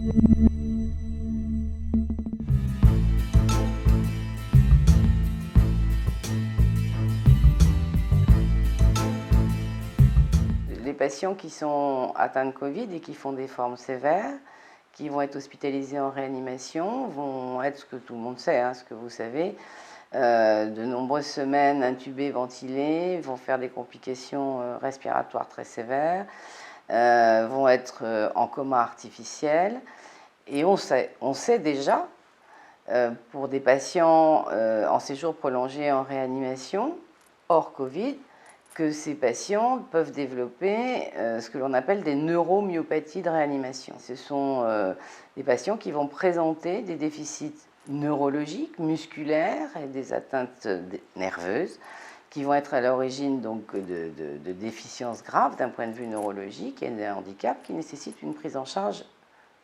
Les patients qui sont atteints de Covid et qui font des formes sévères, qui vont être hospitalisés en réanimation, vont être ce que tout le monde sait, ce que vous savez, de nombreuses semaines intubés, ventilés, vont faire des complications respiratoires très sévères, vont être en coma artificiel. Et on sait déjà, pour des patients en séjour prolongé en réanimation, hors Covid, que ces patients peuvent développer ce que l'on appelle des neuromyopathies de réanimation. Ce sont des patients qui vont présenter des déficits neurologiques, musculaires et des atteintes nerveuses qui vont être à l'origine donc de déficiences graves d'un point de vue neurologique et d'un handicap qui nécessite une prise en charge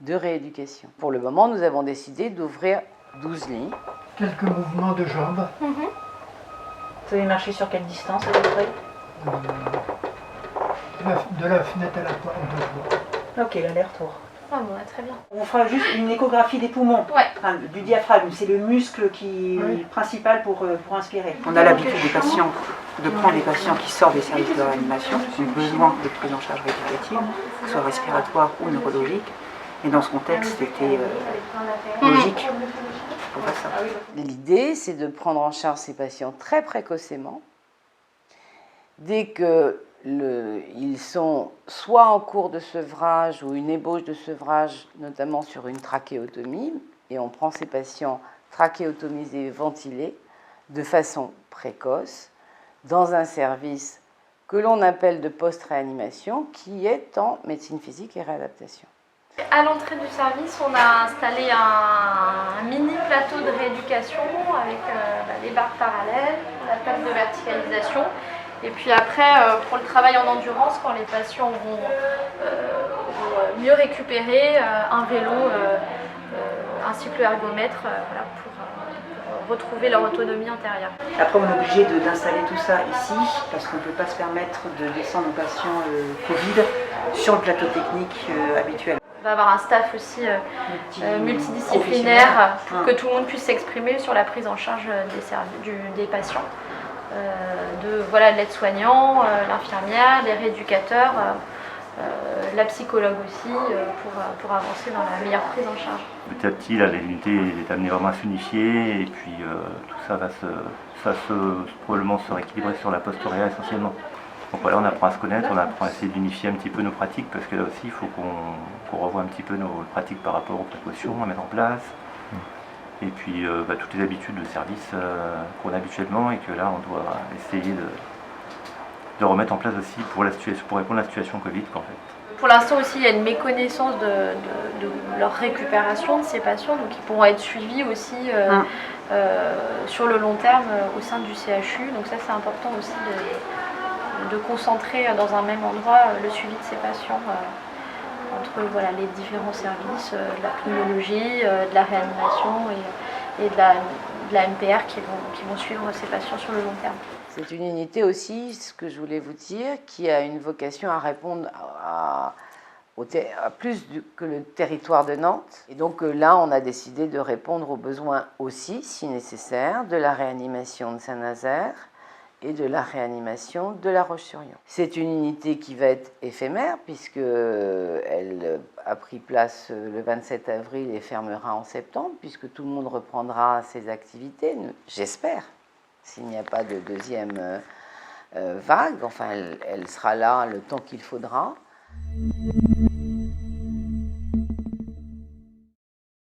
de rééducation. Pour le moment, nous avons décidé d'ouvrir 12 lits. Quelques mouvements de jambes. Vous avez marché sur quelle distance à peu près? De la fenêtre à la porte, Ok, l'aller-retour. Ah bon, très bien. On fera juste une échographie des poumons, du diaphragme. C'est le muscle qui est principal pour inspirer. On a l'habitude de prendre des patients qui sortent des services de réanimation, qui ont besoin de prise en charge rééducative, que ce soit respiratoire ou neurologique. Et dans ce contexte, c'était logique pour faire ça. L'idée, c'est de prendre en charge ces patients très précocement, dès qu'ils sont soit en cours de sevrage ou une ébauche de sevrage, notamment sur une trachéotomie, et on prend ces patients trachéotomisés, ventilés, de façon précoce, dans un service que l'on appelle de post-réanimation, qui est en médecine physique et réadaptation. À l'entrée du service, on a installé un mini plateau de rééducation avec les barres parallèles, la table de verticalisation. Et puis après, pour le travail en endurance, quand les patients vont mieux récupérer, un vélo, un cycle ergomètre pour retrouver leur autonomie antérieure. Après, on est obligé d'installer tout ça ici parce qu'on ne peut pas se permettre de descendre aux patients Covid sur le plateau technique habituel. On va avoir un staff aussi multidisciplinaire pour que tout le monde puisse s'exprimer sur la prise en charge des patients. De l'aide-soignant, l'infirmière, les rééducateurs, la psychologue aussi, pour avancer dans la meilleure prise en charge. Petit à petit, l'unité est amenée vraiment à s'unifier et puis tout ça va probablement se rééquilibrer sur la post-réa essentiellement. Donc voilà, on apprend à se connaître, on apprend à essayer d'unifier un petit peu nos pratiques parce que là aussi, il faut qu'on revoie un petit peu nos pratiques par rapport aux précautions à mettre en place. Et puis toutes les habitudes de service qu'on a habituellement et que là, on doit essayer de remettre en place aussi pour répondre à la situation Covid. En fait. Pour l'instant aussi, il y a une méconnaissance de leur récupération de ces patients, donc ils pourront être suivis aussi sur le long terme au sein du CHU. Donc ça, c'est important aussi de concentrer dans un même endroit le suivi de ces patients entre les différents services, de la pneumologie, de la réanimation et de la MPR qui vont suivre ces patients sur le long terme. C'est une unité aussi, ce que je voulais vous dire, qui a une vocation à répondre à plus que le territoire de Nantes. Et donc là, on a décidé de répondre aux besoins aussi, si nécessaire, de la réanimation de Saint-Nazaire et de la réanimation de La Roche-sur-Yon. C'est une unité qui va être éphémère puisqu'elle a pris place le 27 avril et fermera en septembre puisque tout le monde reprendra ses activités, j'espère, s'il n'y a pas de deuxième vague. Enfin, elle sera là le temps qu'il faudra.